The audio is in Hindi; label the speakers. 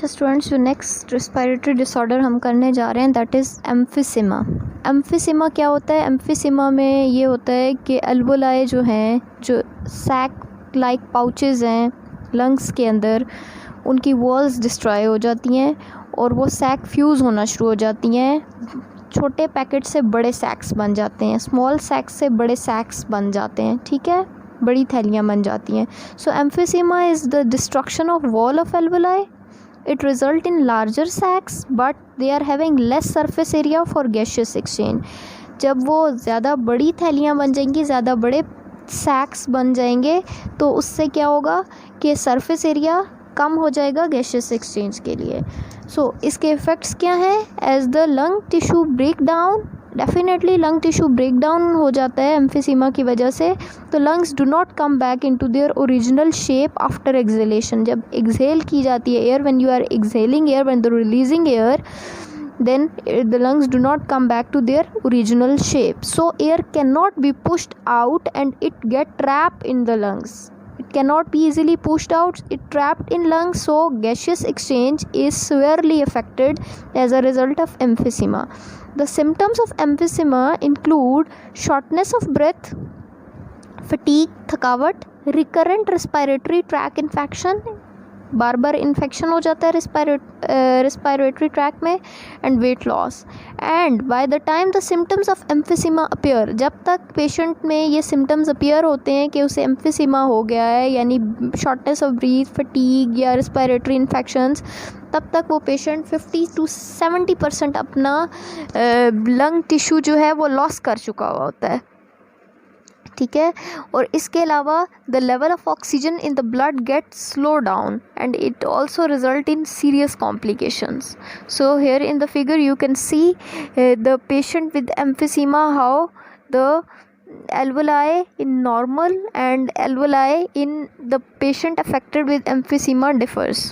Speaker 1: अच्छा स्टूडेंट्स, जो नेक्स्ट रेस्पिरेटरी डिसऑर्डर हम करने जा रहे हैं दैट इज़ एम्फिसिमा। एम्फिसिमा क्या होता है? एम्फिसिमा में ये होता है कि अल्वोलाई जो हैं, जो सैक लाइक पाउचेस हैं लंग्स के अंदर, उनकी वॉल्स डिस्ट्रॉय हो जाती हैं और वो सैक फ्यूज़ होना शुरू हो जाती हैं। छोटे पैकेट से बड़े सैक्स बन जाते हैं, स्मॉल सैक्स से बड़े सैक्स बन जाते हैं, ठीक है, बड़ी थैलियाँ बन जाती हैं। So emphysema is the destruction of wall of alveoli. It result in larger sacs but they are having less surface area for gaseous exchange. जब वो ज़्यादा बड़ी थैलियाँ बन जाएंगी, ज़्यादा बड़े सैक्स बन जाएंगे, तो उससे क्या होगा कि सरफेस एरिया कम हो जाएगा गैशियस एक्सचेंज के लिए। सो इसके इफ़ेक्ट्स क्या हैं? As the lung tissue break down, definitely lung tissue break down हो जाता है एम्फिसीमा की वजह से। तो lungs do not come back into their original shape after exhalation. जब एक्सहेल की जाती है air, when you are exhaling air, when the releasing air, then the lungs do not come back to their original shape. So air cannot be pushed out and it get trapped in the lungs. It cannot be easily pushed out, it trapped in lungs. So gaseous exchange is severely affected as a result of emphysema. The symptoms of emphysema include shortness of breath, fatigue, थकावट, recurrent respiratory tract infection, बार बार इन्फेक्शन हो जाता है रेस्पिरेटरी ट्रैक में, and weight loss. And by the time the symptoms of emphysema appear, जब तक पेशेंट में ये सिम्टम्स अपीयर होते हैं कि उसे एम्फिसीमा हो गया है, यानी शॉर्टनेस ऑफ ब्रीथ, फटीग या रेस्पिरेटरी इन्फेक्शंस, तब तक वो पेशेंट 50 to 70% अपना लंग टिश्यू जो है वो लॉस कर चुका हुआ होता है, ठीक है। और इसके अलावा the level of oxygen in the blood get slow down and it also result in serious complications. So here in the figure you can see the patient with emphysema, how the alveoli in normal and alveoli in the patient affected with emphysema differs.